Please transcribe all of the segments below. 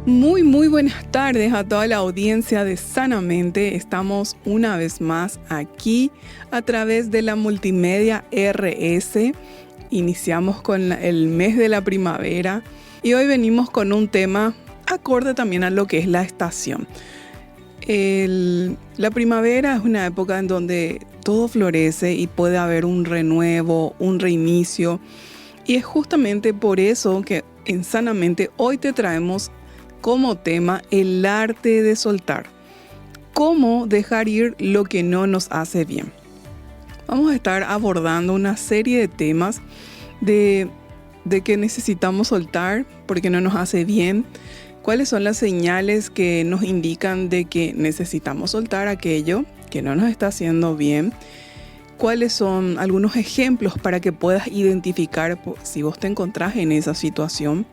Muy buenas tardes a toda la audiencia de Sanamente. Estamos una vez más aquí a través de la multimedia RS. Iniciamos con el mes de la primavera y hoy venimos con un tema acorde también a lo que es la estación. La primavera es una época en donde todo florece y puede haber un renuevo, un reinicio. Y es justamente por eso que en Sanamente hoy te traemos como tema el arte de soltar. Cómo dejar ir lo que no nos hace bien. Vamos a estar abordando una serie de temas de que necesitamos soltar porque no nos hace bien. ¿Cuáles son las señales que nos indican de que necesitamos soltar aquello que no nos está haciendo bien? ¿Cuáles son algunos ejemplos para que puedas identificar si vos te encontrás en esa situación?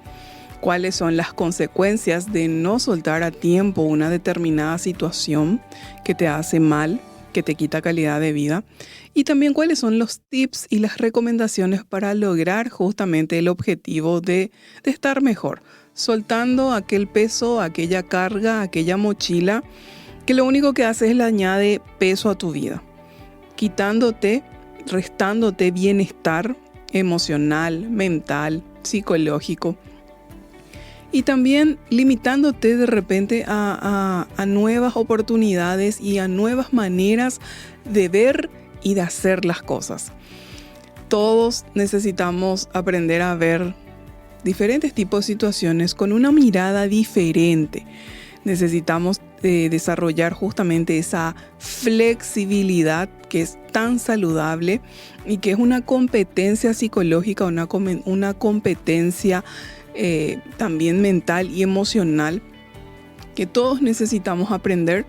¿Cuáles son las consecuencias de no soltar a tiempo una determinada situación que te hace mal, que te quita calidad de vida? Y también cuáles son los tips y las recomendaciones para lograr justamente el objetivo de estar mejor, soltando aquel peso, aquella carga, aquella mochila que lo único que hace es le añade peso a tu vida, quitándote, restándote bienestar emocional, mental, psicológico. Y también limitándote de repente a nuevas oportunidades y a nuevas maneras de ver y de hacer las cosas. Todos necesitamos aprender a ver diferentes tipos de situaciones con una mirada diferente. Necesitamos desarrollar justamente esa flexibilidad que es tan saludable y que es una competencia psicológica, una competencia también mental y emocional que todos necesitamos aprender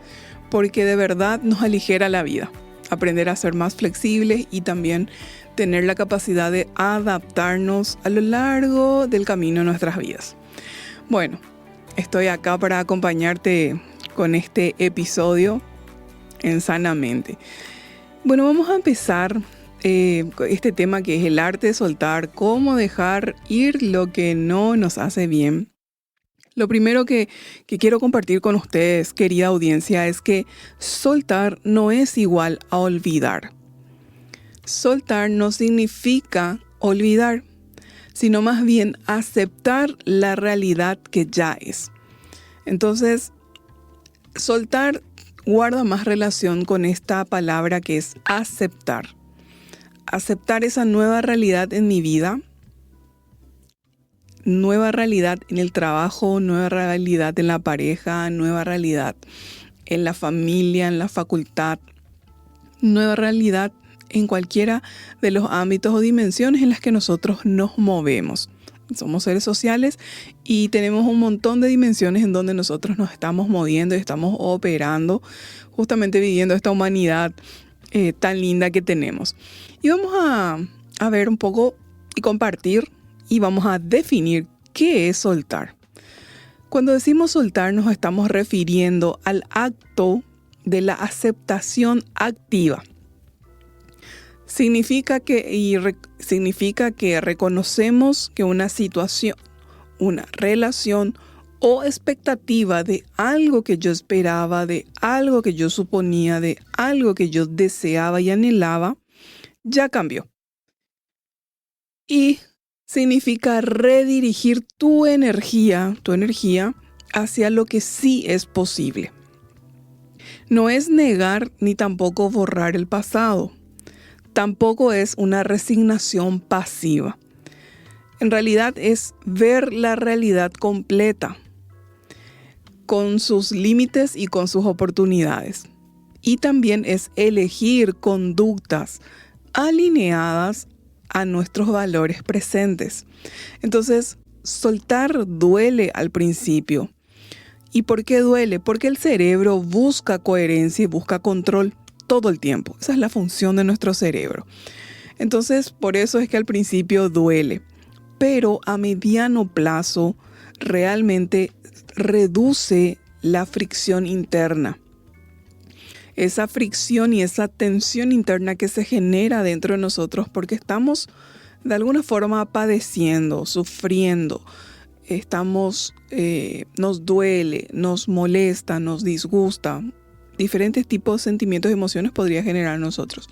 porque de verdad nos aligera la vida. Aprender a ser más flexibles y también tener la capacidad de adaptarnos a lo largo del camino de nuestras vidas. Bueno, estoy acá para acompañarte con este episodio en Sanamente. Bueno, vamos a empezar este tema que es el arte de soltar, cómo dejar ir lo que no nos hace bien. Lo primero que quiero compartir con ustedes, querida audiencia, es que soltar no es igual a olvidar. Soltar no significa olvidar, sino más bien aceptar la realidad que ya es. Entonces, soltar guarda más relación con esta palabra que es aceptar. Aceptar esa nueva realidad en mi vida, nueva realidad en el trabajo, nueva realidad en la pareja, nueva realidad en la familia, en la facultad, nueva realidad en cualquiera de los ámbitos o dimensiones en las que nosotros nos movemos. Somos seres sociales y tenemos un montón de dimensiones en donde nosotros nos estamos moviendo y estamos operando, justamente viviendo esta humanidad tan linda que tenemos. Y vamos a ver un poco y compartir y vamos a definir qué es soltar. Cuando decimos soltar nos estamos refiriendo al acto de la aceptación activa. Significa que reconocemos que una situación, una relación o expectativa de algo que yo esperaba, de algo que yo suponía, de algo que yo deseaba y anhelaba, ya cambió. Y significa redirigir tu energía hacia lo que sí es posible. No es negar ni tampoco borrar el pasado. Tampoco es una resignación pasiva. En realidad es ver la realidad completa, con sus límites y con sus oportunidades. Y también es elegir conductas alineadas a nuestros valores presentes. Entonces, soltar duele al principio. ¿Y por qué duele? Porque el cerebro busca coherencia y busca control todo el tiempo. Esa es la función de nuestro cerebro. Entonces, por eso es que al principio duele. Pero a mediano plazo realmente reduce la fricción interna. Esa fricción y esa tensión interna que se genera dentro de nosotros porque estamos de alguna forma padeciendo, sufriendo, nos duele, nos molesta, nos disgusta. Diferentes tipos de sentimientos y emociones podría generar nosotros.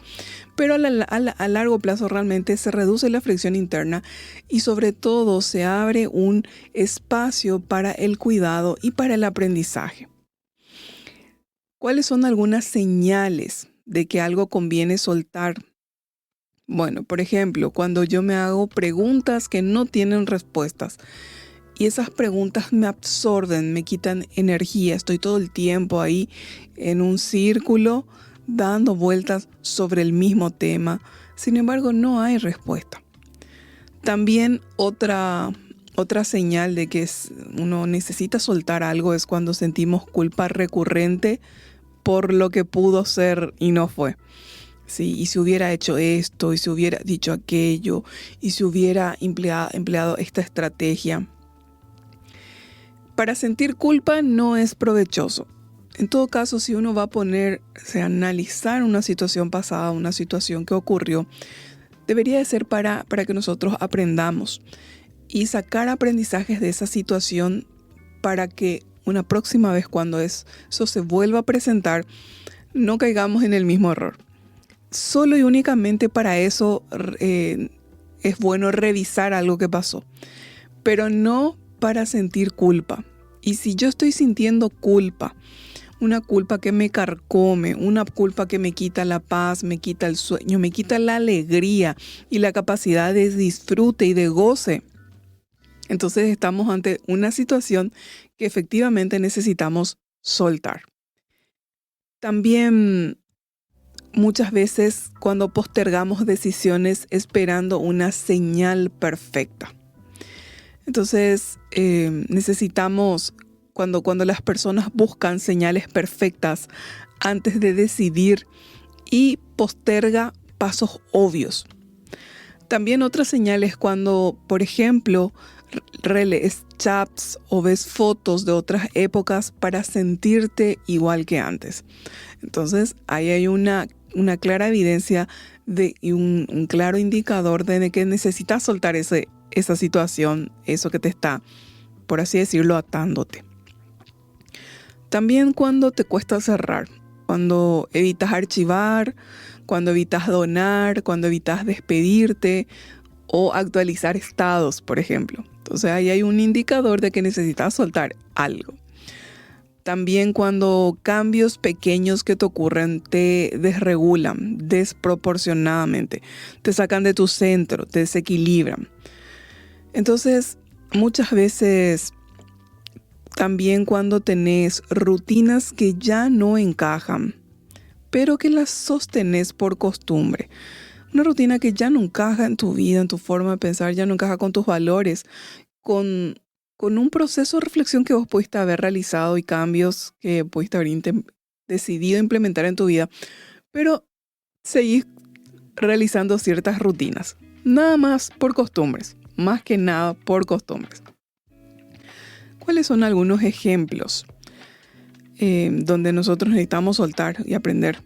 Pero a largo plazo realmente se reduce la fricción interna y sobre todo se abre un espacio para el cuidado y para el aprendizaje. ¿Cuáles son algunas señales de que algo conviene soltar? Bueno, por ejemplo, cuando yo me hago preguntas que no tienen respuestas y esas preguntas me absorben, me quitan energía, estoy todo el tiempo ahí en un círculo dando vueltas sobre el mismo tema, sin embargo no hay respuesta. También otra señal de que uno necesita soltar algo es cuando sentimos culpa recurrente por lo que pudo ser y no fue. Sí, y si hubiera hecho esto, y si hubiera dicho aquello, y si hubiera empleado esta estrategia. Para sentir culpa no es provechoso. En todo caso, si uno va a analizar una situación pasada, una situación que ocurrió, debería de ser para que nosotros aprendamos y sacar aprendizajes de esa situación para que una próxima vez cuando eso se vuelva a presentar, no caigamos en el mismo error. Solo y únicamente para eso es bueno revisar algo que pasó, pero no para sentir culpa. Y si yo estoy sintiendo culpa, una culpa que me carcome, una culpa que me quita la paz, me quita el sueño, me quita la alegría y la capacidad de disfrute y de goce, entonces estamos ante una situación que efectivamente necesitamos soltar. También muchas veces cuando postergamos decisiones esperando una señal perfecta. Entonces necesitamos, cuando las personas buscan señales perfectas antes de decidir y posterga pasos obvios. También otra señal es cuando, por ejemplo, relees chats o ves fotos de otras épocas para sentirte igual que antes. Entonces ahí hay una clara evidencia y un claro indicador de que necesitas soltar esa situación, eso que te está, por así decirlo, atándote. También cuando te cuesta cerrar, cuando evitas archivar, cuando evitas donar, cuando evitas despedirte o actualizar estados, por ejemplo. Entonces ahí hay un indicador de que necesitas soltar algo. También cuando cambios pequeños que te ocurren te desregulan desproporcionadamente, te sacan de tu centro, te desequilibran. Entonces, muchas veces también cuando tenés rutinas que ya no encajan, pero que las sostenés por costumbre. Una rutina que ya no encaja en tu vida, en tu forma de pensar, ya no encaja con tus valores, con un proceso de reflexión que vos pudiste haber realizado y cambios que pudiste haber decidido implementar en tu vida, pero seguís realizando ciertas rutinas, nada más por costumbres, más que nada por costumbres. ¿Cuáles son algunos ejemplos donde nosotros necesitamos soltar y aprender?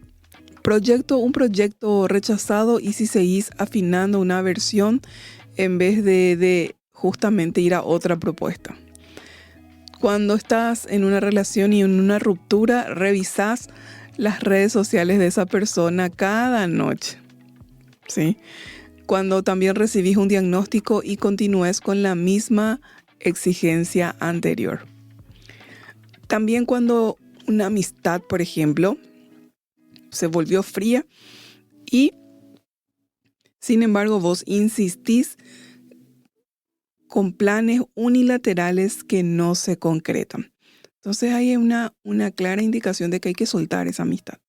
Un proyecto rechazado y si seguís afinando una versión en vez de justamente ir a otra propuesta. Cuando estás en una relación y en una ruptura, revisás las redes sociales de esa persona cada noche, ¿sí? Cuando también recibís un diagnóstico y continúes con la misma exigencia anterior. También cuando una amistad, por ejemplo, se volvió fría y, sin embargo, vos insistís con planes unilaterales que no se concretan. Entonces hay una clara indicación de que hay que soltar esa amistad.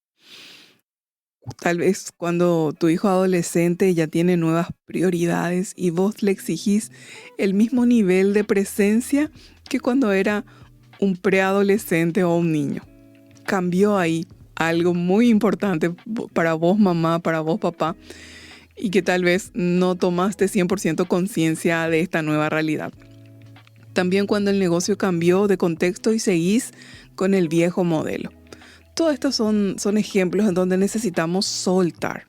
Tal vez cuando tu hijo adolescente ya tiene nuevas prioridades y vos le exigís el mismo nivel de presencia que cuando era un preadolescente o un niño. Cambió ahí algo muy importante para vos mamá, para vos papá, y que tal vez no tomaste 100% conciencia de esta nueva realidad. También cuando el negocio cambió de contexto y seguís con el viejo modelo. Todos estos son ejemplos en donde necesitamos soltar.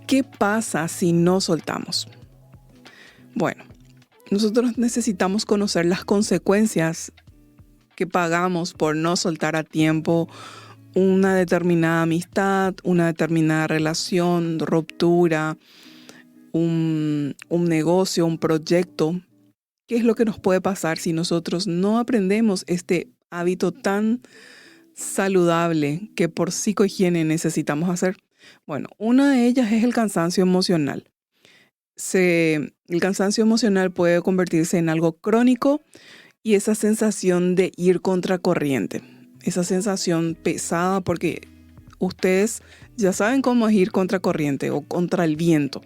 ¿Qué pasa si no soltamos? Bueno, nosotros necesitamos conocer las consecuencias que pagamos por no soltar a tiempo una determinada amistad, una determinada relación, ruptura, un negocio, un proyecto. ¿Qué es lo que nos puede pasar si nosotros no aprendemos este hábito tan saludable que por psicohigiene necesitamos hacer? Bueno, una de ellas es el cansancio emocional. El cansancio emocional puede convertirse en algo crónico y esa sensación de ir contracorriente, esa sensación pesada porque ustedes ya saben cómo es ir contracorriente o contra el viento.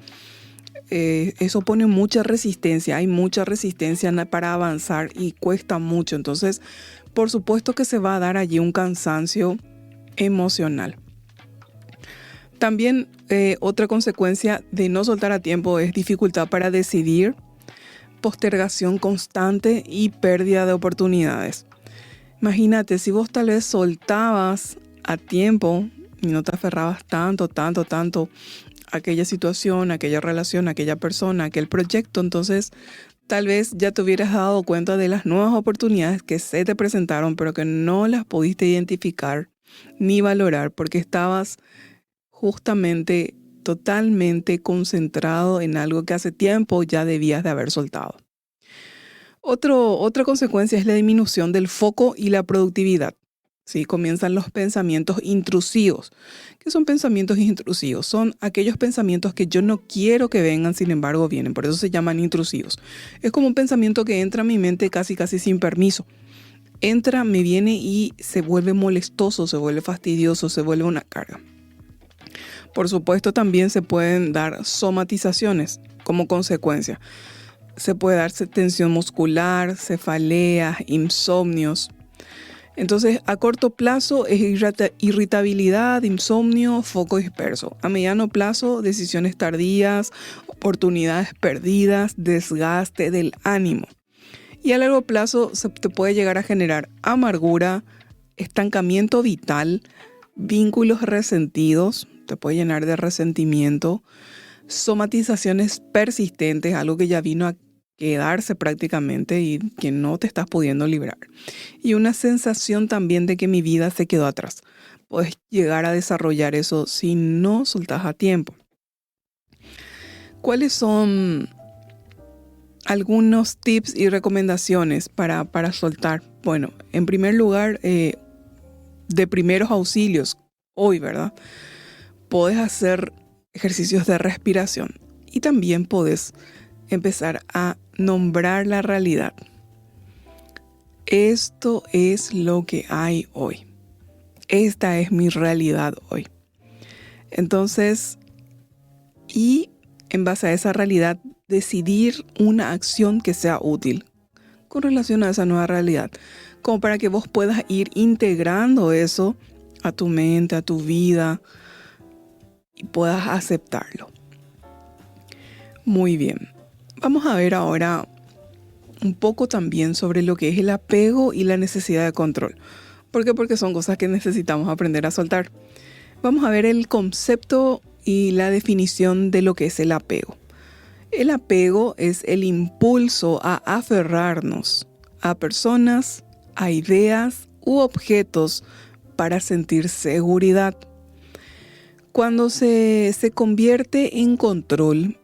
Eso pone mucha resistencia, hay mucha resistencia para avanzar y cuesta mucho. Entonces, por supuesto que se va a dar allí un cansancio emocional. También otra consecuencia de no soltar a tiempo es dificultad para decidir, postergación constante y pérdida de oportunidades. Imagínate, si vos tal vez soltabas a tiempo y no te aferrabas tanto a aquella situación, a aquella relación, a aquella persona, a aquel proyecto, entonces tal vez ya te hubieras dado cuenta de las nuevas oportunidades que se te presentaron, pero que no las pudiste identificar ni valorar porque estabas justamente totalmente concentrado en algo que hace tiempo ya debías de haber soltado. Otra consecuencia es la disminución del foco y la productividad. ¿Sí? Comienzan los pensamientos intrusivos. ¿Qué son pensamientos intrusivos? Son aquellos pensamientos que yo no quiero que vengan, sin embargo vienen. Por eso se llaman intrusivos. Es como un pensamiento que entra a mi mente casi sin permiso. Entra, me viene y se vuelve molestoso, se vuelve fastidioso, se vuelve una carga. Por supuesto, también se pueden dar somatizaciones como consecuencia. Se puede darse tensión muscular, cefaleas, insomnios. Entonces, a corto plazo es irritabilidad, insomnio, foco disperso. A mediano plazo, decisiones tardías, oportunidades perdidas, desgaste del ánimo. Y a largo plazo se te puede llegar a generar amargura, estancamiento vital, vínculos resentidos, te puede llenar de resentimiento, somatizaciones persistentes, algo que ya vino a quedarse prácticamente y que no te estás pudiendo librar. Y una sensación también de que mi vida se quedó atrás. Puedes llegar a desarrollar eso si no soltas a tiempo. ¿Cuáles son algunos tips y recomendaciones para soltar? Bueno, en primer lugar, de primeros auxilios, hoy, ¿verdad? Podés hacer ejercicios de respiración y también podés empezar a nombrar la realidad. Esto es lo que hay hoy. Esta es mi realidad hoy. Entonces, y en base a esa realidad, decidir una acción que sea útil con relación a esa nueva realidad, como para que vos puedas ir integrando eso a tu mente, a tu vida y puedas aceptarlo. Muy bien. Vamos a ver ahora un poco también sobre lo que es el apego y la necesidad de control. ¿Por qué? Porque son cosas que necesitamos aprender a soltar. Vamos a ver el concepto y la definición de lo que es el apego. El apego es el impulso a aferrarnos a personas, a ideas u objetos para sentir seguridad. Cuando se convierte en control,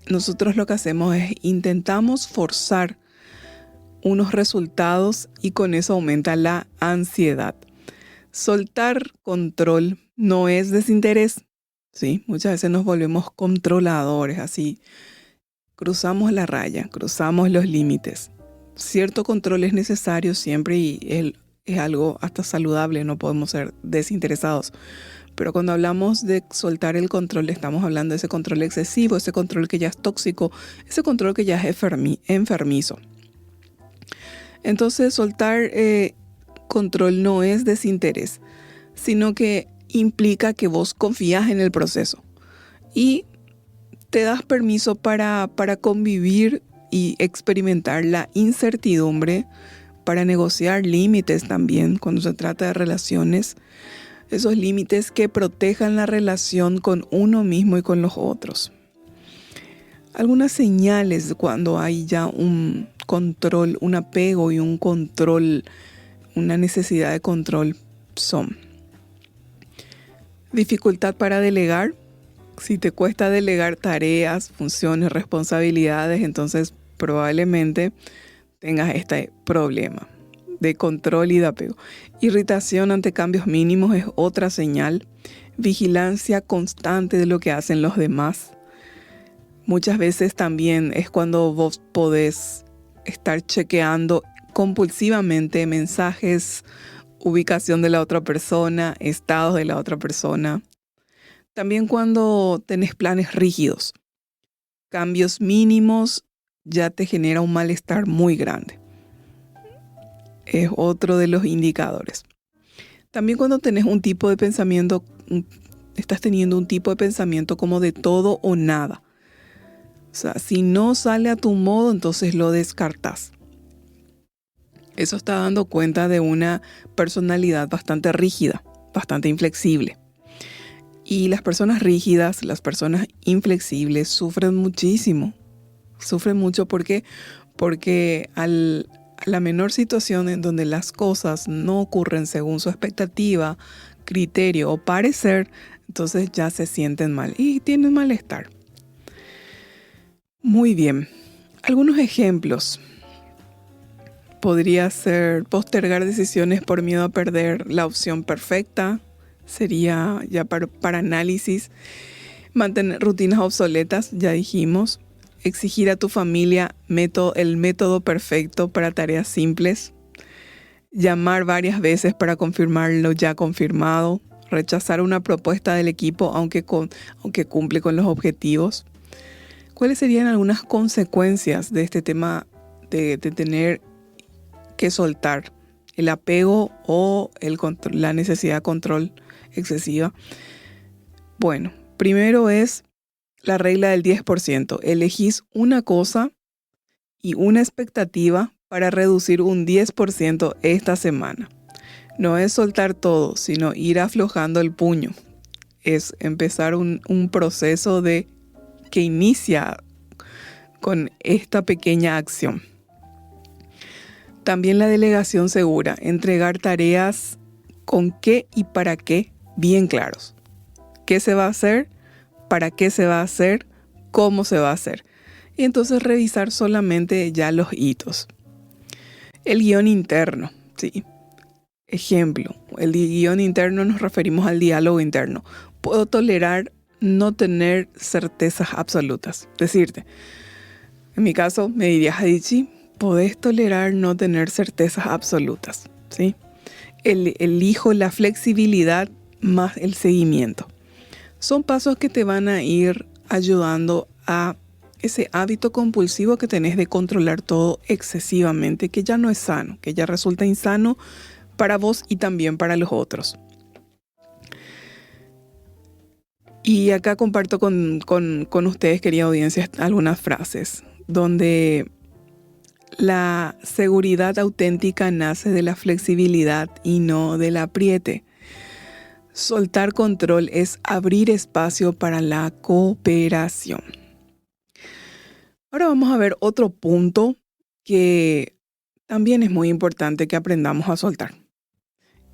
nosotros lo que hacemos es intentamos forzar unos resultados y con eso aumenta la ansiedad. Soltar control no es desinterés, ¿sí? Muchas veces nos volvemos controladores, así cruzamos la raya, cruzamos los límites. Cierto control es necesario siempre y es algo hasta saludable, no podemos ser desinteresados. Pero cuando hablamos de soltar el control, estamos hablando de ese control excesivo, ese control que ya es tóxico, ese control que ya es enfermizo. Entonces, soltar control no es desinterés, sino que implica que vos confías en el proceso y te das permiso para convivir y experimentar la incertidumbre, para negociar límites también cuando se trata de relaciones. Esos límites que protejan la relación con uno mismo y con los otros. Algunas señales cuando hay ya un control, un apego y un control, una necesidad de control son dificultad para delegar. Si te cuesta delegar tareas, funciones, responsabilidades, entonces probablemente tengas este problema de control y de apego. Irritación ante cambios mínimos es otra señal. Vigilancia constante de lo que hacen los demás. Muchas veces también es cuando vos podés estar chequeando compulsivamente mensajes, ubicación de la otra persona, estados de la otra persona. También cuando tenés planes rígidos, cambios mínimos ya te genera un malestar muy grande. Es otro de los indicadores. También cuando tenés un tipo de pensamiento, estás teniendo un tipo de pensamiento como de todo o nada. O sea, si no sale a tu modo, entonces lo descartás. Eso está dando cuenta de una personalidad bastante rígida, bastante inflexible. Y las personas rígidas, las personas inflexibles sufren muchísimo. Sufren mucho porque a la menor situación en donde las cosas no ocurren según su expectativa, criterio o parecer, entonces ya se sienten mal y tienen malestar. Muy bien. Algunos ejemplos. Podría ser postergar decisiones por miedo a perder la opción perfecta. Sería ya para análisis. Mantener rutinas obsoletas, ya dijimos. Exigir a tu familia el método perfecto para tareas simples. Llamar varias veces para confirmar lo ya confirmado. Rechazar una propuesta del equipo aunque cumple con los objetivos. ¿Cuáles serían algunas consecuencias de este tema de tener que soltar el apego o la necesidad de control excesiva? Bueno, primero es la regla del 10%. Elegís una cosa y una expectativa para reducir un 10% esta semana. No es soltar todo, sino ir aflojando el puño. Es empezar un proceso que inicia con esta pequeña acción. También la delegación segura, entregar tareas con qué y para qué bien claros. ¿Qué se va a hacer? ¿Para qué se va a hacer? ¿Cómo se va a hacer? Y entonces revisar solamente ya los hitos. El guión interno, ¿sí? Ejemplo, el guión interno nos referimos al diálogo interno. Puedo tolerar no tener certezas absolutas. Decirte, en mi caso me dirías, Adichie, podés tolerar no tener certezas absolutas, ¿sí? Elijo la flexibilidad más el seguimiento. Son pasos que te van a ir ayudando a ese hábito compulsivo que tenés de controlar todo excesivamente, que ya no es sano, que ya resulta insano para vos y también para los otros. Y acá comparto con ustedes, querida audiencia, algunas frases donde la seguridad auténtica nace de la flexibilidad y no del apriete. Soltar control es abrir espacio para la cooperación. Ahora vamos a ver otro punto que también es muy importante que aprendamos a soltar.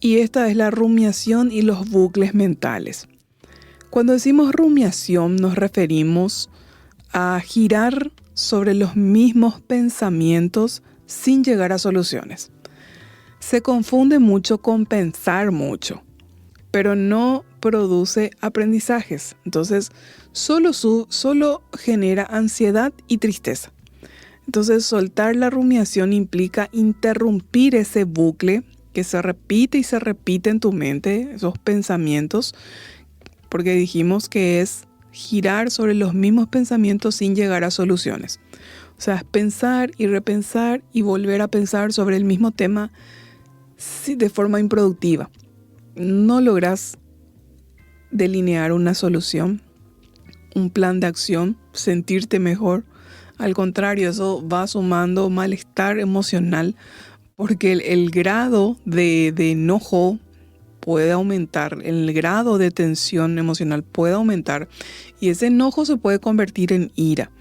Y esta es la rumiación y los bucles mentales. Cuando decimos rumiación nos referimos a girar sobre los mismos pensamientos sin llegar a soluciones. Se confunde mucho con pensar mucho, pero no produce aprendizajes. Entonces, solo genera ansiedad y tristeza. Entonces, soltar la rumiación implica interrumpir ese bucle que se repite y se repite en tu mente, esos pensamientos, porque dijimos que es girar sobre los mismos pensamientos sin llegar a soluciones. O sea, es pensar y repensar y volver a pensar sobre el mismo tema de forma improductiva. No logras delinear una solución, un plan de acción, sentirte mejor. Al contrario, eso va sumando malestar emocional porque el grado de enojo puede aumentar, el grado de tensión emocional puede aumentar y ese enojo se puede convertir en ira.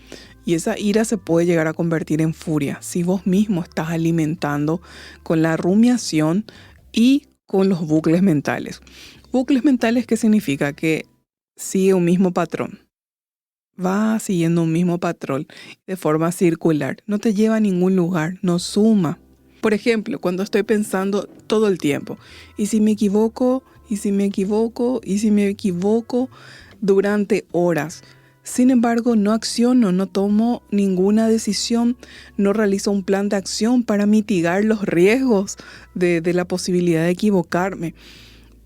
Y esa ira se puede llegar a convertir en furia si vos mismo estás alimentando con la rumiación y con los bucles mentales. Bucles mentales, ¿qué significa? Que sigue un mismo patrón. Va siguiendo un mismo patrón de forma circular. No te lleva a ningún lugar, no suma. Por ejemplo, cuando estoy pensando todo el tiempo, ¿y si me equivoco? ¿Y si me equivoco? ¿Y si me equivoco? Durante horas. Sin embargo, no acciono, no tomo ninguna decisión, no realizo un plan de acción para mitigar los riesgos de la posibilidad de equivocarme.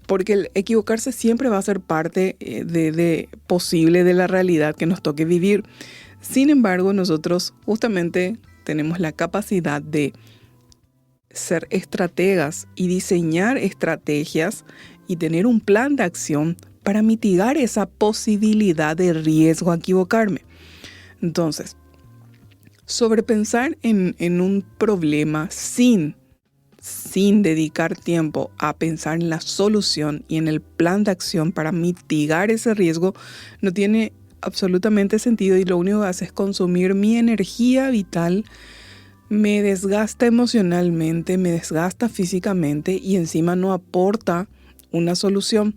Porque el equivocarse siempre va a ser parte posible de la realidad que nos toque vivir. Sin embargo, nosotros justamente tenemos la capacidad de ser estrategas y diseñar estrategias y tener un plan de acción para mitigar esa posibilidad de riesgo a equivocarme. Entonces, sobrepensar en un problema sin dedicar tiempo a pensar en la solución y en el plan de acción para mitigar ese riesgo no tiene absolutamente sentido y lo único que hace es consumir mi energía vital, me desgasta emocionalmente, me desgasta físicamente y encima no aporta una solución.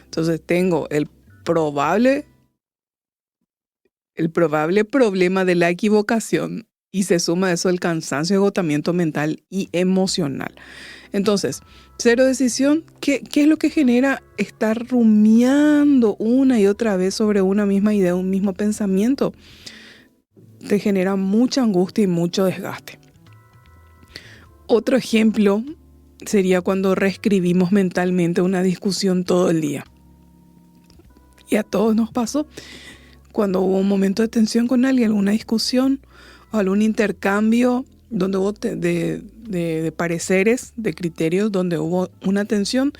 Entonces tengo el probable problema de la equivocación y se suma a eso el cansancio, agotamiento mental y emocional. Entonces, cero decisión, ¿qué es lo que genera estar rumiando una y otra vez sobre una misma idea, un mismo pensamiento? Te genera mucha angustia y mucho desgaste. Otro ejemplo sería cuando reescribimos mentalmente una discusión todo el día. Y a todos nos pasó cuando hubo un momento de tensión con alguien, alguna discusión o algún intercambio donde hubo de pareceres, de criterios, donde hubo una tensión.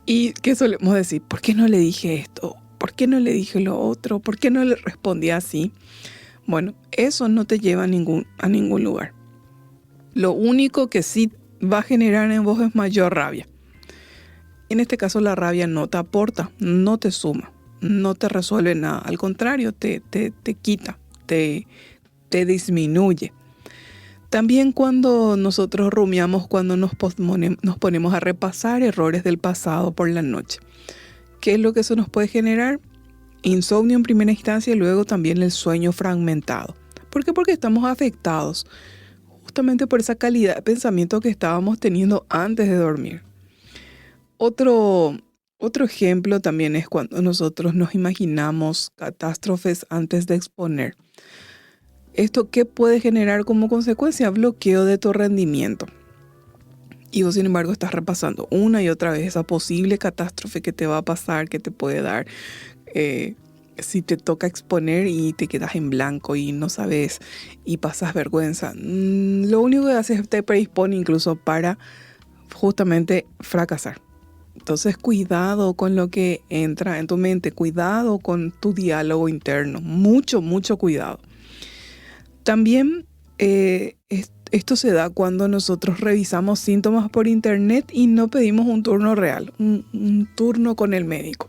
¿Y qué solemos decir? ¿Por qué no le dije esto? ¿Por qué no le dije lo otro? ¿Por qué no le respondí así? Bueno, eso no te lleva a ningún lugar. Lo único que sí va a generar en vos es mayor rabia. En este caso la rabia no te aporta, no te suma, no te resuelve nada. Al contrario, te quita, te disminuye. También cuando nosotros rumiamos, cuando nos ponemos a repasar errores del pasado por la noche. ¿Qué es lo que eso nos puede generar? Insomnio en primera instancia y luego también el sueño fragmentado. ¿Por qué? Porque estamos afectados justamente por esa calidad de pensamiento que estábamos teniendo antes de dormir. Otro ejemplo también es cuando nosotros nos imaginamos catástrofes antes de exponer. ¿Esto qué puede generar como consecuencia? Bloqueo de tu rendimiento. Y vos, sin embargo, estás repasando una y otra vez esa posible catástrofe que te va a pasar, que te puede dar. Si te toca exponer y te quedas en blanco y no sabes y pasas vergüenza, lo único que haces es te predispone incluso para justamente fracasar. Entonces, cuidado con lo que entra en tu mente, cuidado con tu diálogo interno, mucho, mucho cuidado. También esto se da cuando nosotros revisamos síntomas por internet y no pedimos un turno real, un turno con el médico.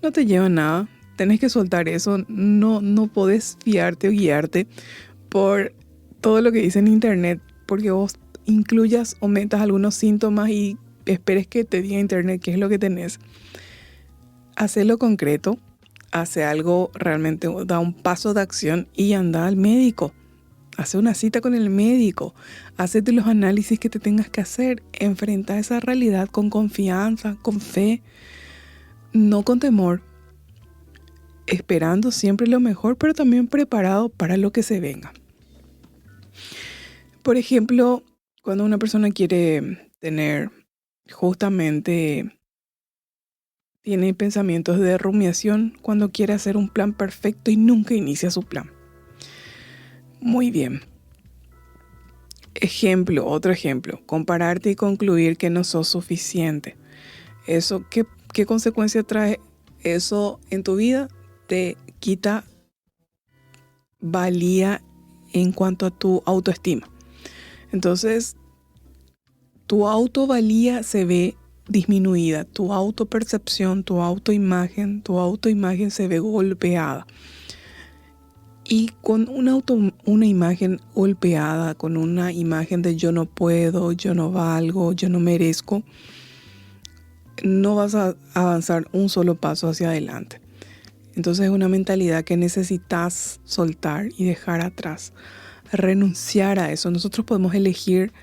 No te lleva a nada, tenés que soltar eso, no podés fiarte o guiarte por todo lo que dice en internet, porque vos incluyas o metas algunos síntomas y esperes que te diga internet qué es lo que tenés. Hacelo concreto, hace algo realmente, da un paso de acción y anda al médico. Hace una cita con el médico, hacete los análisis que te tengas que hacer, enfrenta esa realidad con confianza, con fe, no con temor, esperando siempre lo mejor, pero también preparado para lo que se venga. Por ejemplo, cuando una persona quiere tener justamente, tiene pensamientos de rumiación, cuando quiere hacer un plan perfecto y nunca inicia su plan. Muy bien. Otro ejemplo, compararte y concluir que no sos suficiente. Eso, ¿qué consecuencia trae eso en tu vida? Te quita valía en cuanto a tu autoestima. Entonces, tu autovalía se ve disminuida, tu autopercepción, tu autoimagen se ve golpeada. Y con una imagen golpeada, con una imagen de yo no puedo, yo no valgo, yo no merezco, no vas a avanzar un solo paso hacia adelante. Entonces es una mentalidad que necesitas soltar y dejar atrás, renunciar a eso. Nosotros podemos elegir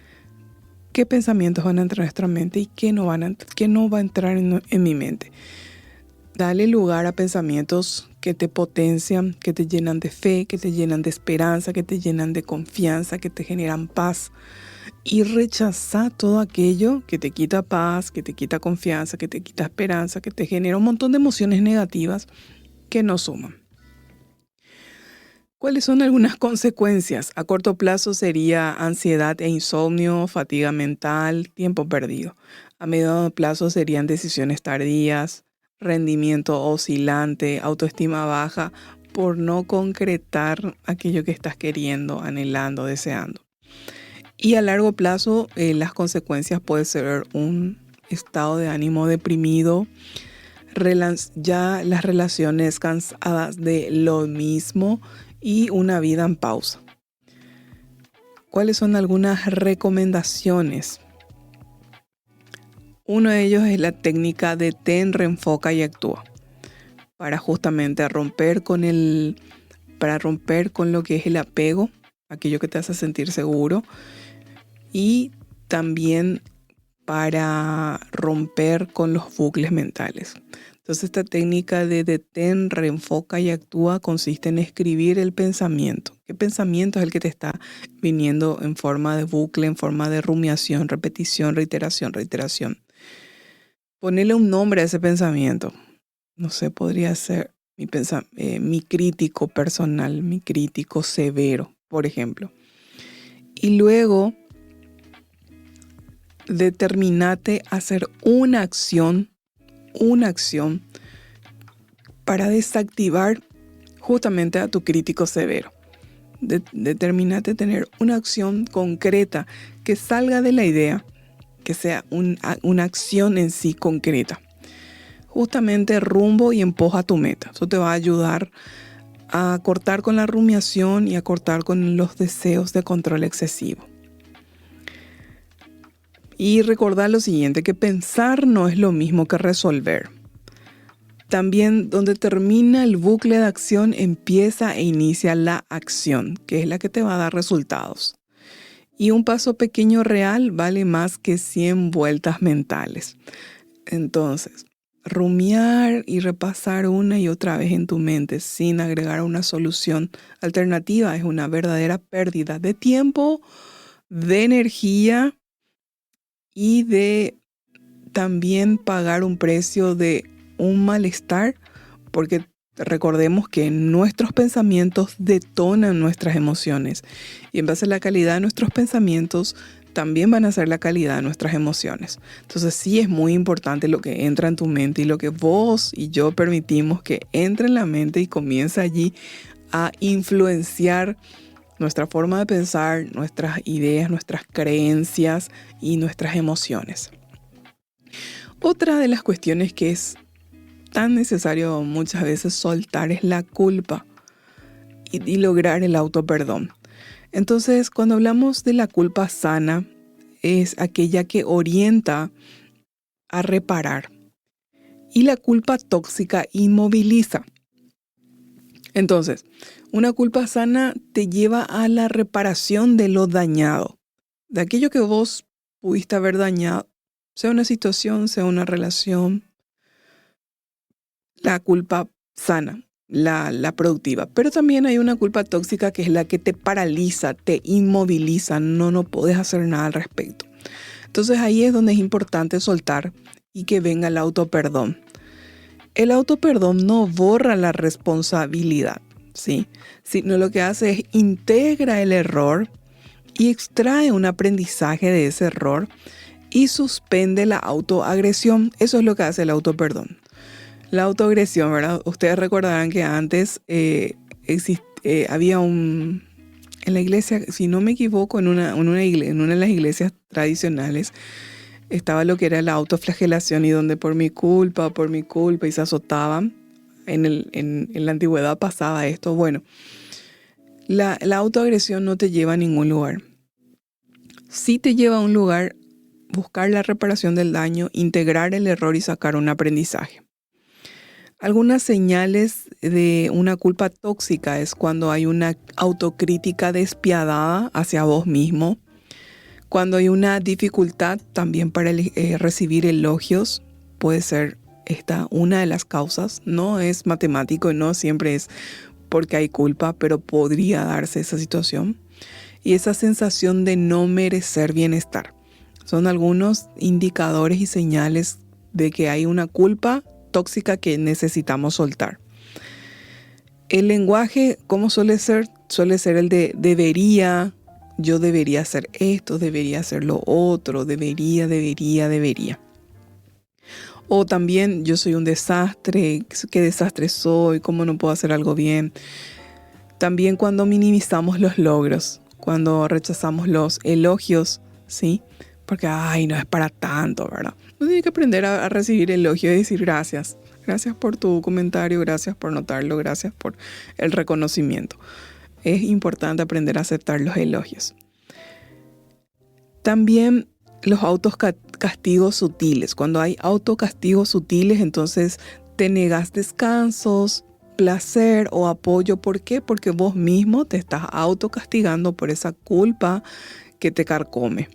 qué pensamientos van a entrar en nuestra mente y qué no va a entrar en mi mente. Dale lugar a pensamientos que te potencian, que te llenan de fe, que te llenan de esperanza, que te llenan de confianza, que te generan paz. Y rechaza todo aquello que te quita paz, que te quita confianza, que te quita esperanza, que te genera un montón de emociones negativas que no suman. ¿Cuáles son algunas consecuencias? A corto plazo sería ansiedad e insomnio, fatiga mental, tiempo perdido. A mediano plazo serían decisiones tardías, rendimiento oscilante, autoestima baja por no concretar aquello que estás queriendo, anhelando, deseando. Y a largo plazo las consecuencias pueden ser un estado de ánimo deprimido, ya las relaciones cansadas de lo mismo y una vida en pausa. ¿Cuáles son algunas recomendaciones? Uno de ellos es la técnica de ten, reenfoca y actúa. Para justamente romper con lo que es el apego, aquello que te hace sentir seguro. Y también para romper con los bucles mentales. Entonces esta técnica de detén, reenfoca y actúa consiste en escribir el pensamiento. ¿Qué pensamiento es el que te está viniendo en forma de bucle, en forma de rumiación, repetición, reiteración? Ponele un nombre a ese pensamiento. No sé, podría ser mi crítico personal, mi crítico severo, por ejemplo. Y luego determinate a hacer una acción para desactivar justamente a tu crítico severo. Determinate a tener una acción concreta que salga de la idea, que sea una acción en sí concreta. Justamente rumbo y empuja a tu meta. Eso te va a ayudar a cortar con la rumiación y a cortar con los deseos de control excesivo. Y recordar lo siguiente, que pensar no es lo mismo que resolver. También donde termina el bucle de acción empieza e inicia la acción, que es la que te va a dar resultados. Y un paso pequeño real vale más que 100 vueltas mentales. Entonces, rumiar y repasar una y otra vez en tu mente sin agregar una solución alternativa es una verdadera pérdida de tiempo, de energía y de también pagar un precio de un malestar, porque recordemos que nuestros pensamientos detonan nuestras emociones y en base a la calidad de nuestros pensamientos también van a ser la calidad de nuestras emociones. Entonces sí es muy importante lo que entra en tu mente y lo que vos y yo permitimos que entre en la mente y comience allí a influenciar nuestra forma de pensar, nuestras ideas, nuestras creencias y nuestras emociones. Otra de las cuestiones que es tan necesario muchas veces soltar es la culpa y lograr el autoperdón. Entonces, cuando hablamos de la culpa sana, es aquella que orienta a reparar. Y la culpa tóxica inmoviliza. Entonces, una culpa sana te lleva a la reparación de lo dañado, de aquello que vos pudiste haber dañado, sea una situación, sea una relación. La culpa sana, la productiva. Pero también hay una culpa tóxica que es la que te paraliza, te inmoviliza, no podés hacer nada al respecto. Entonces ahí es donde es importante soltar y que venga el autoperdón. El autoperdón no borra la responsabilidad, ¿sí? Sino lo que hace es integra el error y extrae un aprendizaje de ese error y suspende la autoagresión. Eso es lo que hace el autoperdón. La autoagresión, ¿verdad? Ustedes recordarán que antes había en la iglesia, si no me equivoco, en una de las iglesias tradicionales, estaba lo que era la autoflagelación y donde por mi culpa, y se azotaban. En la antigüedad pasaba esto. Bueno, la autoagresión no te lleva a ningún lugar. Sí te lleva a un lugar buscar la reparación del daño, integrar el error y sacar un aprendizaje. Algunas señales de una culpa tóxica es cuando hay una autocrítica despiadada hacia vos mismo, cuando hay una dificultad también para recibir elogios, puede ser esta una de las causas. No es matemático, no siempre es porque hay culpa, pero podría darse esa situación. Y esa sensación de no merecer bienestar. Son algunos indicadores y señales de que hay una culpa tóxica que necesitamos soltar. El lenguaje, ¿cómo suele ser? Suele ser el de debería, yo debería hacer esto, debería hacer lo otro, debería. O también yo soy un desastre, qué desastre soy, cómo no puedo hacer algo bien. También cuando minimizamos los logros, cuando rechazamos los elogios, ¿sí? Porque, no es para tanto, ¿verdad? Uno tiene que aprender a recibir elogios y decir gracias. Gracias por tu comentario, gracias por notarlo, gracias por el reconocimiento. Es importante aprender a aceptar los elogios. También los autocastigos sutiles. Cuando hay autocastigos sutiles, entonces te negas descansos, placer o apoyo. ¿Por qué? Porque vos mismo te estás autocastigando por esa culpa que te carcome.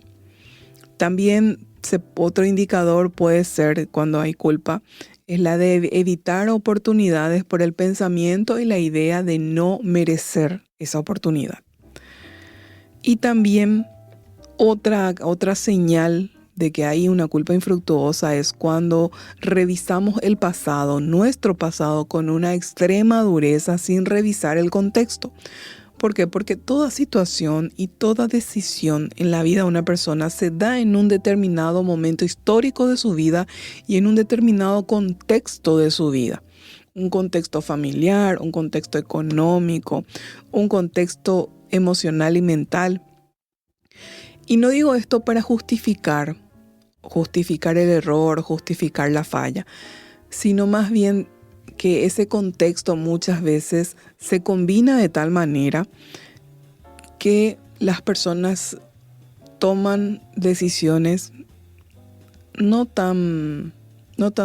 También otro indicador puede ser cuando hay culpa, es la de evitar oportunidades por el pensamiento y la idea de no merecer esa oportunidad. Y también otra señal de que hay una culpa infructuosa es cuando revisamos el pasado, nuestro pasado, con una extrema dureza sin revisar el contexto. ¿Por qué? Porque toda situación y toda decisión en la vida de una persona se da en un determinado momento histórico de su vida y en un determinado contexto de su vida. Un contexto familiar, un contexto económico, un contexto emocional y mental. Y no digo esto para justificar el error, justificar la falla, sino más bien que ese contexto muchas veces se combina de tal manera que las personas toman decisiones no tan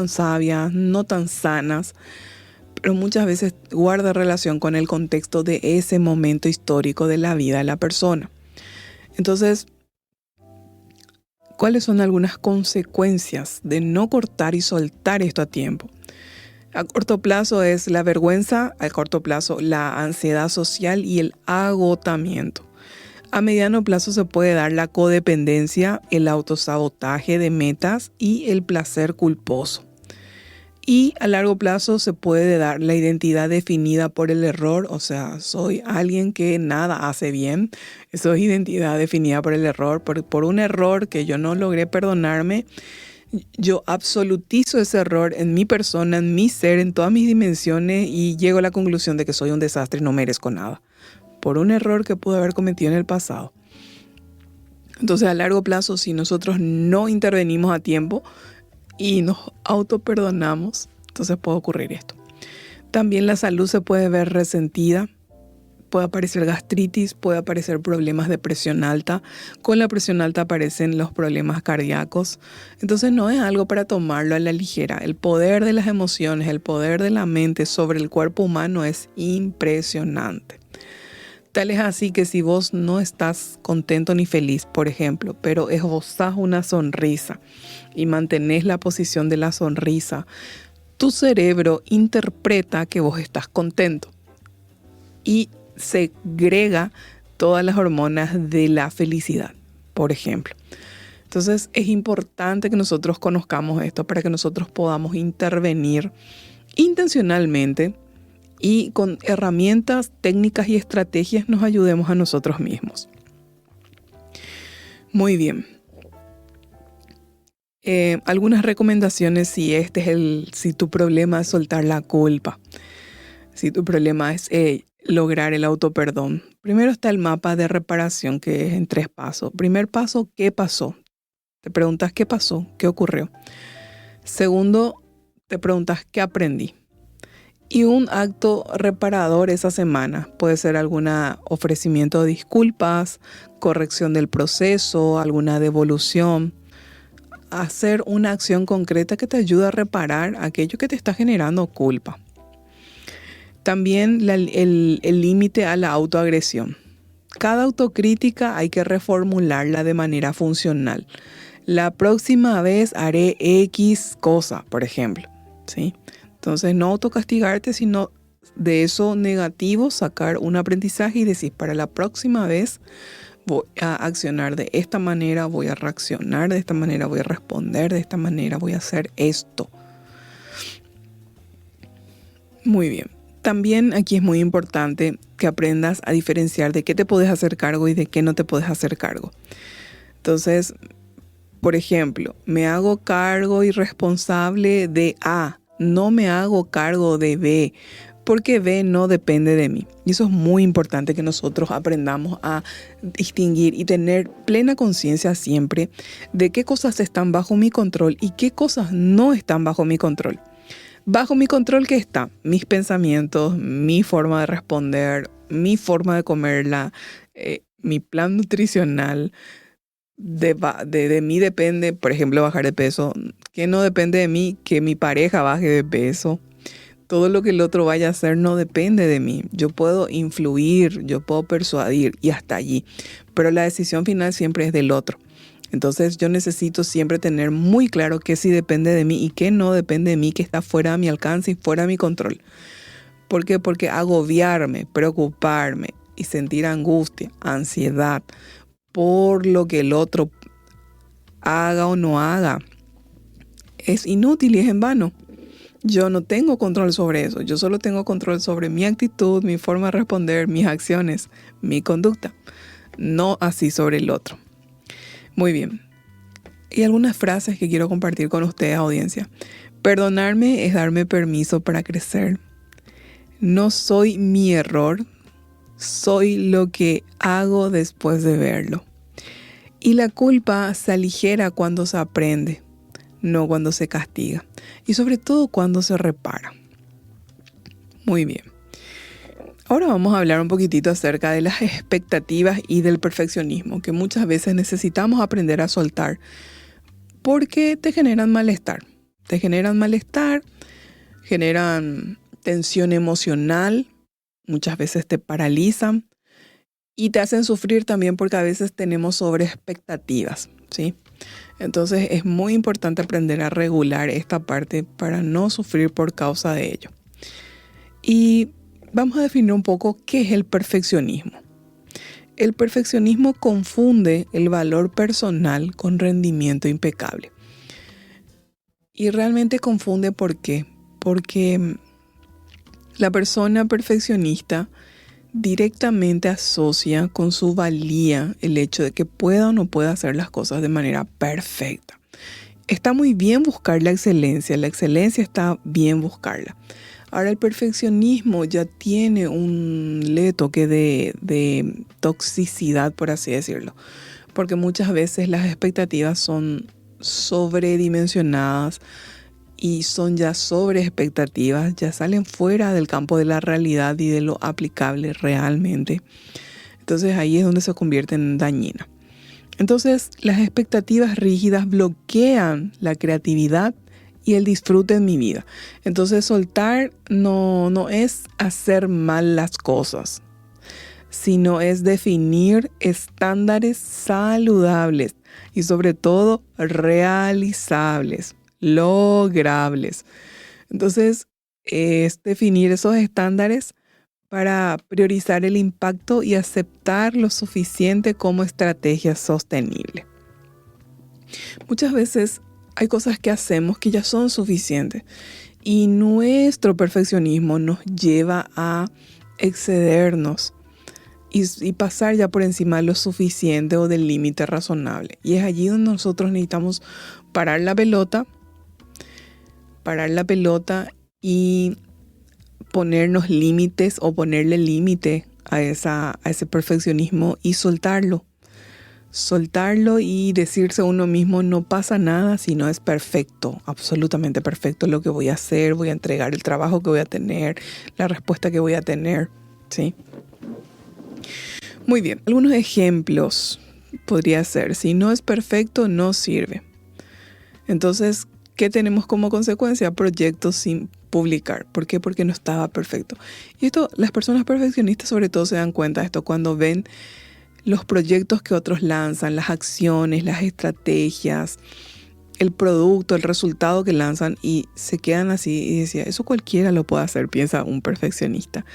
sabias, no tan sanas, pero muchas veces guarda relación con el contexto de ese momento histórico de la vida de la persona. Entonces, ¿cuáles son algunas consecuencias de no cortar y soltar esto a tiempo? A corto plazo es la vergüenza, a corto plazo la ansiedad social y el agotamiento. A mediano plazo se puede dar la codependencia, el autosabotaje de metas y el placer culposo. Y a largo plazo se puede dar la identidad definida por el error, o sea, soy alguien que nada hace bien. Eso es identidad definida por el error, por un error que yo no logré perdonarme. Yo absolutizo ese error en mi persona, en mi ser, en todas mis dimensiones y llego a la conclusión de que soy un desastre y no merezco nada. Por un error que pude haber cometido en el pasado. Entonces, a largo plazo, si nosotros no intervenimos a tiempo y nos autoperdonamos, entonces puede ocurrir esto. También la salud se puede ver resentida. Puede aparecer gastritis, puede aparecer problemas de presión alta. Con la presión alta aparecen los problemas cardíacos. Entonces no es algo para tomarlo a la ligera. El poder de las emociones, el poder de la mente sobre el cuerpo humano es impresionante. Tal es así que si vos no estás contento ni feliz, por ejemplo, pero esbozás una sonrisa y mantenés la posición de la sonrisa, tu cerebro interpreta que vos estás contento y segrega todas las hormonas de la felicidad, por ejemplo. Entonces es importante que nosotros conozcamos esto para que nosotros podamos intervenir intencionalmente y con herramientas, técnicas y estrategias nos ayudemos a nosotros mismos. Muy bien. Algunas recomendaciones si tu problema es soltar la culpa, si tu problema es lograr el autoperdón. Primero está el mapa de reparación, que es en 3 pasos. Primer paso, ¿qué pasó? Te preguntas qué pasó, qué ocurrió. Segundo, te preguntas qué aprendí. Y un acto reparador esa semana puede ser algún ofrecimiento de disculpas, corrección del proceso, alguna devolución. Hacer una acción concreta que te ayude a reparar aquello que te está generando culpa. También el límite a la autoagresión. Cada autocrítica hay que reformularla de manera funcional. La próxima vez haré X cosa, por ejemplo, ¿sí? Entonces, no autocastigarte, sino de eso negativo sacar un aprendizaje y decir, para la próxima vez voy a accionar de esta manera, voy a reaccionar de esta manera, voy a responder de esta manera, voy a hacer esto. Muy bien. También aquí es muy importante que aprendas a diferenciar de qué te puedes hacer cargo y de qué no te puedes hacer cargo. Entonces, por ejemplo, me hago cargo y responsable de A, no me hago cargo de B, porque B no depende de mí. Y eso es muy importante que nosotros aprendamos a distinguir y tener plena conciencia siempre de qué cosas están bajo mi control y qué cosas no están bajo mi control. Bajo mi control, ¿qué está? Mis pensamientos, mi forma de responder, mi forma de comerla, mi plan nutricional. De mí depende, por ejemplo, bajar de peso. Que no depende de mí, que mi pareja baje de peso. Todo lo que el otro vaya a hacer no depende de mí. Yo puedo influir, yo puedo persuadir y hasta allí. Pero la decisión final siempre es del otro. Entonces yo necesito siempre tener muy claro qué sí depende de mí y qué no depende de mí, que está fuera de mi alcance y fuera de mi control. ¿Por qué? Porque agobiarme, preocuparme y sentir angustia, ansiedad por lo que el otro haga o no haga es inútil y es en vano. Yo no tengo control sobre eso. Yo solo tengo control sobre mi actitud, mi forma de responder, mis acciones, mi conducta. No así sobre el otro. Muy bien. Y algunas frases que quiero compartir con ustedes, audiencia. Perdonarme es darme permiso para crecer. No soy mi error, soy lo que hago después de verlo. Y la culpa se aligera cuando se aprende, no cuando se castiga. Y sobre todo cuando se repara. Muy bien. Ahora vamos a hablar un poquitito acerca de las expectativas y del perfeccionismo, que muchas veces necesitamos aprender a soltar porque te generan malestar. Te generan malestar, generan tensión emocional, muchas veces te paralizan y te hacen sufrir también porque a veces tenemos sobreexpectativas, ¿sí? Entonces es muy importante aprender a regular esta parte para no sufrir por causa de ello. Y vamos a definir un poco qué es el perfeccionismo. El perfeccionismo confunde el valor personal con rendimiento impecable. Y realmente confunde ¿por qué? Porque la persona perfeccionista directamente asocia con su valía el hecho de que pueda o no pueda hacer las cosas de manera perfecta. Está muy bien buscar la excelencia está bien buscarla. Ahora el perfeccionismo ya tiene un leve toque de toxicidad, por así decirlo, porque muchas veces las expectativas son sobredimensionadas y son ya sobre expectativas, ya salen fuera del campo de la realidad y de lo aplicable realmente. Entonces ahí es donde se convierte en dañina. Entonces las expectativas rígidas bloquean la creatividad y el disfrute en mi vida. Entonces soltar no es hacer mal las cosas, sino es definir estándares saludables y sobre todo realizables, logrables. Entonces es definir esos estándares para priorizar el impacto y aceptar lo suficiente como estrategia sostenible. Muchas veces hay cosas que hacemos que ya son suficientes y nuestro perfeccionismo nos lleva a excedernos y pasar ya por encima de lo suficiente o del límite razonable. Y es allí donde nosotros necesitamos parar la pelota y ponernos límites o ponerle límite a ese perfeccionismo y soltarlo soltarlo y decirse a uno mismo, no pasa nada si no es perfecto, absolutamente perfecto lo que voy a hacer, voy a entregar el trabajo que voy a tener, la respuesta que voy a tener, ¿sí? Muy bien, algunos ejemplos podría ser, si no es perfecto, no sirve. Entonces, ¿qué tenemos como consecuencia? Proyectos sin publicar. ¿Por qué? Porque no estaba perfecto. Y esto, las personas perfeccionistas sobre todo se dan cuenta de esto cuando ven los proyectos que otros lanzan, las acciones, las estrategias, el producto, el resultado que lanzan y se quedan así y decía, eso cualquiera lo puede hacer, piensa un perfeccionista.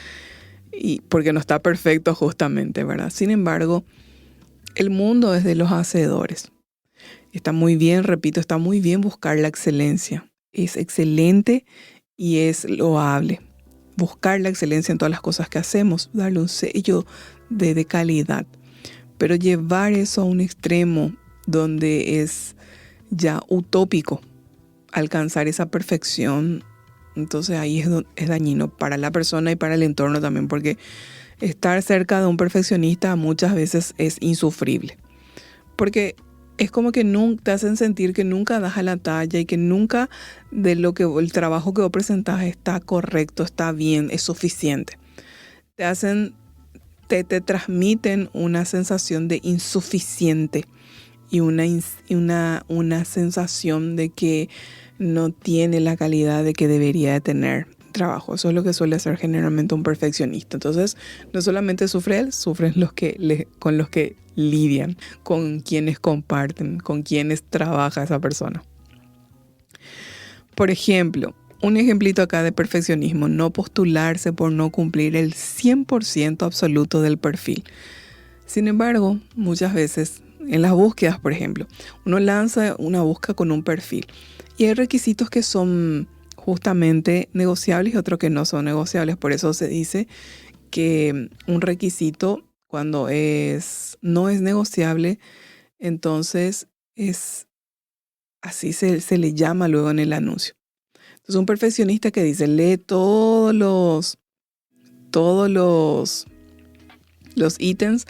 Y porque no está perfecto justamente, ¿verdad? Sin embargo, el mundo es de los hacedores. Está muy bien, repito, está muy bien buscar la excelencia. Es excelente y es loable. Buscar la excelencia en todas las cosas que hacemos, darle un sello de calidad. Pero llevar eso a un extremo donde es ya utópico alcanzar esa perfección, entonces ahí es dañino para la persona y para el entorno también, porque estar cerca de un perfeccionista muchas veces es insufrible. Porque es como que nunca te hacen sentir que nunca das a la talla y que nunca de lo que el trabajo que vos presentás está correcto, está bien, es suficiente. Te transmiten una sensación de insuficiente y una sensación de que no tiene la calidad de que debería de tener trabajo. Eso es lo que suele hacer generalmente un perfeccionista. Entonces, no solamente sufre él, sufren con los que lidian, con quienes comparten, con quienes trabaja esa persona. Por ejemplo, un ejemplito acá de perfeccionismo, no postularse por no cumplir el 100% absoluto del perfil. Sin embargo, muchas veces en las búsquedas, por ejemplo, uno lanza una búsqueda con un perfil y hay requisitos que son justamente negociables y otros que no son negociables. Por eso se dice que un requisito cuando no es negociable, entonces así se le llama luego en el anuncio. Entonces un perfeccionista que dice, lee todos los ítems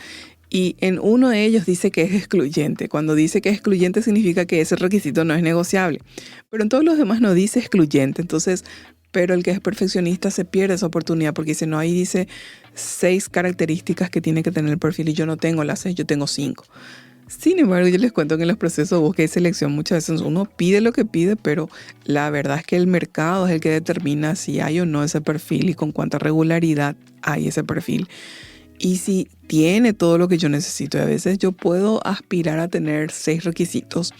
y en uno de ellos dice que es excluyente. Cuando dice que es excluyente significa que ese requisito no es negociable. Pero en todos los demás no dice excluyente. Entonces, pero el que es perfeccionista se pierde esa oportunidad porque dice, no, ahí dice 6 características que tiene que tener el perfil y yo no tengo las 6, yo tengo 5. Sin embargo, yo les cuento que en los procesos de búsqueda y selección muchas veces uno pide lo que pide, pero la verdad es que el mercado es el que determina si hay o no ese perfil y con cuánta regularidad hay ese perfil. Y si tiene todo lo que yo necesito. Y a veces yo puedo aspirar a tener 6 requisitos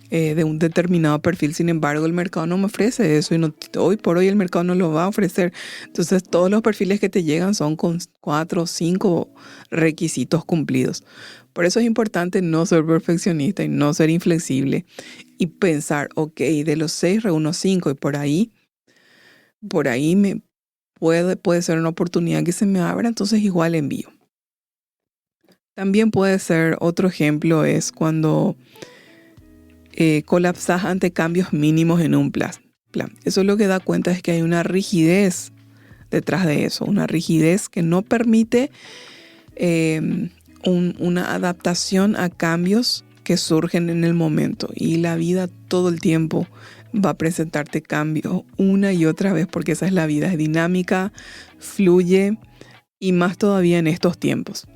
de un determinado perfil. Sin embargo, el mercado no me ofrece eso y hoy por hoy el mercado no lo va a ofrecer. Entonces, todos los perfiles que te llegan son con 4 o 5 requisitos cumplidos. Por eso es importante no ser perfeccionista y no ser inflexible y pensar, ok, de los 6 reúno 5 y por ahí puede ser una oportunidad que se me abra, entonces igual envío. También puede ser, otro ejemplo es cuando colapsas ante cambios mínimos en un plan. Eso lo que da cuenta es que hay una rigidez detrás de eso, una rigidez que no permite una adaptación a cambios que surgen en el momento, y la vida todo el tiempo va a presentarte cambios una y otra vez porque esa es la vida, es dinámica, fluye y más todavía en estos tiempos.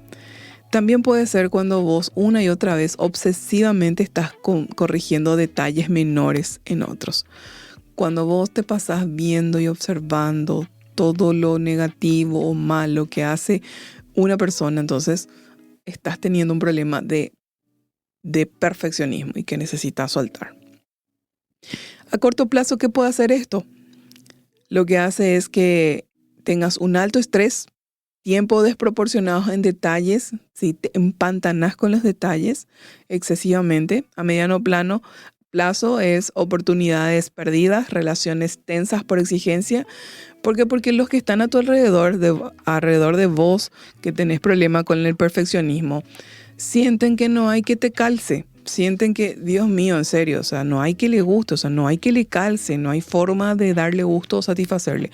También puede ser cuando vos una y otra vez obsesivamente estás corrigiendo detalles menores en otros. Cuando vos te pasás viendo y observando todo lo negativo o malo que hace una persona, entonces estás teniendo un problema de perfeccionismo y que necesitas soltar. A corto plazo, ¿qué puede hacer esto? Lo que hace es que tengas un alto estrés, tiempo desproporcionado en detalles, si te empantanas con los detalles excesivamente. A mediano plazo es oportunidades perdidas, relaciones tensas por exigencia. ¿Por qué? Porque los que están a tu alrededor de vos, que tenés problema con el perfeccionismo, sienten que no hay que te calce. Sienten que, Dios mío, en serio, o sea, no hay que le guste, o sea, no hay que le calce, no hay forma de darle gusto o satisfacerle.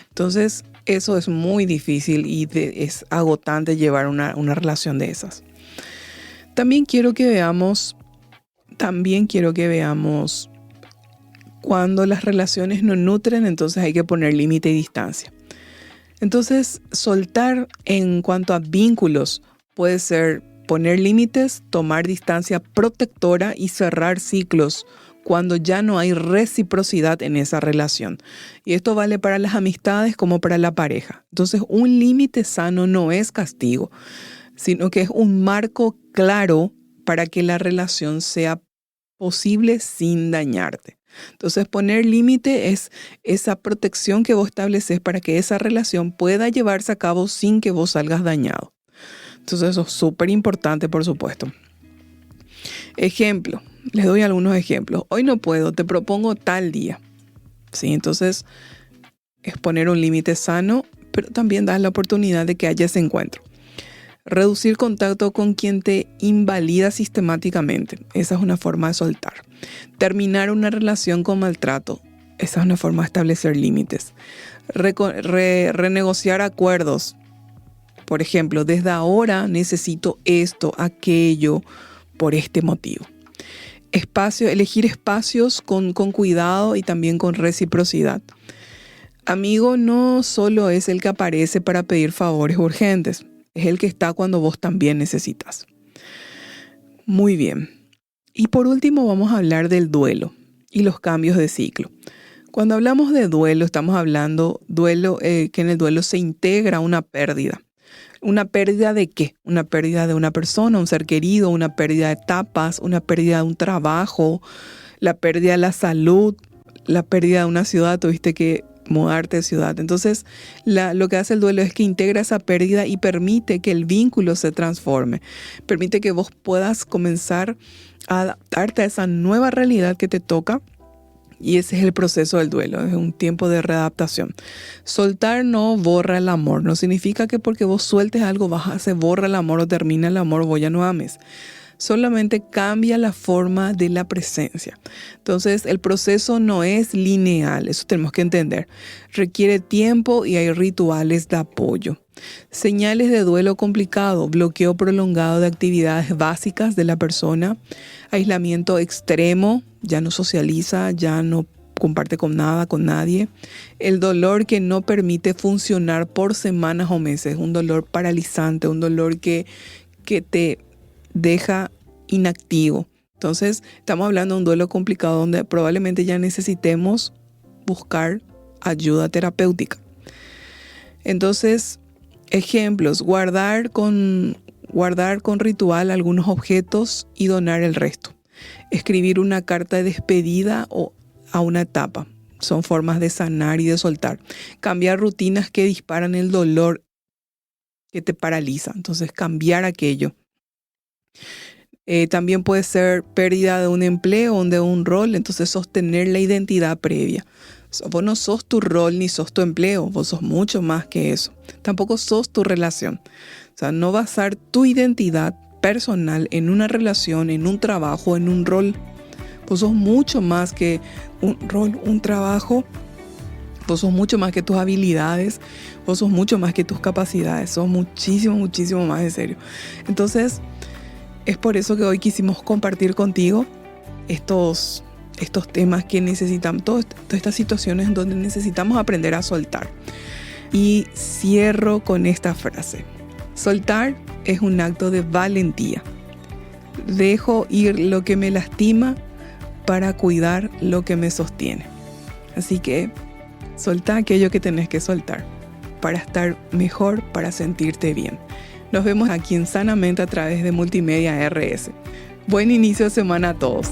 Entonces, eso es muy difícil y es agotante llevar una relación de esas. También quiero que veamos cuando las relaciones no nutren, entonces hay que poner límite y distancia. Entonces, soltar en cuanto a vínculos puede ser poner límites, tomar distancia protectora y cerrar ciclos cuando ya no hay reciprocidad en esa relación. Y esto vale para las amistades como para la pareja. Entonces, un límite sano no es castigo, sino que es un marco claro para que la relación sea posible sin dañarte. Entonces, poner límite es esa protección que vos estableces para que esa relación pueda llevarse a cabo sin que vos salgas dañado. Entonces, eso es súper importante, por supuesto. Ejemplo, les doy algunos ejemplos. Hoy no puedo, te propongo tal día. ¿Sí? Entonces, es poner un límite sano, pero también das la oportunidad de que haya ese encuentro. Reducir contacto con quien te invalida sistemáticamente. Esa es una forma de soltar. Terminar una relación con maltrato. Esa es una forma de establecer límites. Renegociar acuerdos. Por ejemplo, desde ahora necesito esto, aquello, por este motivo. Elegir espacios con cuidado y también con reciprocidad. Amigo no solo es el que aparece para pedir favores urgentes. Es el que está cuando vos también necesitas. Muy bien. Y por último vamos a hablar del duelo y los cambios de ciclo. Cuando hablamos de duelo, estamos hablando que en el duelo se integra una pérdida. ¿Una pérdida de qué? Una pérdida de una persona, un ser querido, una pérdida de etapas, una pérdida de un trabajo, la pérdida de la salud, la pérdida de una ciudad, tuviste que mudarte de ciudad. Entonces, lo que hace el duelo es que integra esa pérdida y permite que el vínculo se transforme. Permite que vos puedas comenzar a adaptarte a esa nueva realidad que te toca. Y ese es el proceso del duelo, es un tiempo de readaptación. Soltar no borra el amor, no significa que porque vos sueltes algo se borra el amor o termina el amor o vos ya no ames. Solamente cambia la forma de la presencia. Entonces, el proceso no es lineal, eso tenemos que entender. Requiere tiempo y hay rituales de apoyo. Señales de duelo complicado, bloqueo prolongado de actividades básicas de la persona, aislamiento extremo, ya no socializa, ya no comparte con nada, con nadie. El dolor que no permite funcionar por semanas o meses, un dolor paralizante, un dolor que te deja inactivo. Entonces, estamos hablando de un duelo complicado donde probablemente ya necesitemos buscar ayuda terapéutica. Entonces, ejemplos, guardar con ritual algunos objetos y donar el resto. Escribir una carta de despedida o a una etapa. Son formas de sanar y de soltar. Cambiar rutinas que disparan el dolor que te paraliza. Entonces, cambiar aquello. También puede ser pérdida de un empleo o de un rol. Entonces, sostener la identidad previa. Vos no sos tu rol ni sos tu empleo. Vos sos mucho más que eso. Tampoco sos tu relación. O sea, no basar tu identidad personal en una relación, en un trabajo, en un rol. Vos sos mucho más que un rol, un trabajo. Vos sos mucho más que tus habilidades. Vos sos mucho más que tus capacidades. Sos muchísimo, muchísimo más en serio. Entonces, es por eso que hoy quisimos compartir contigo estos temas que necesitamos, todas estas situaciones donde necesitamos aprender a soltar. Y cierro con esta frase. Soltar es un acto de valentía. Dejo ir lo que me lastima para cuidar lo que me sostiene. Así que soltá aquello que tenés que soltar para estar mejor, para sentirte bien. Nos vemos aquí en Sanamente a través de Multimedia RS. Buen inicio de semana a todos.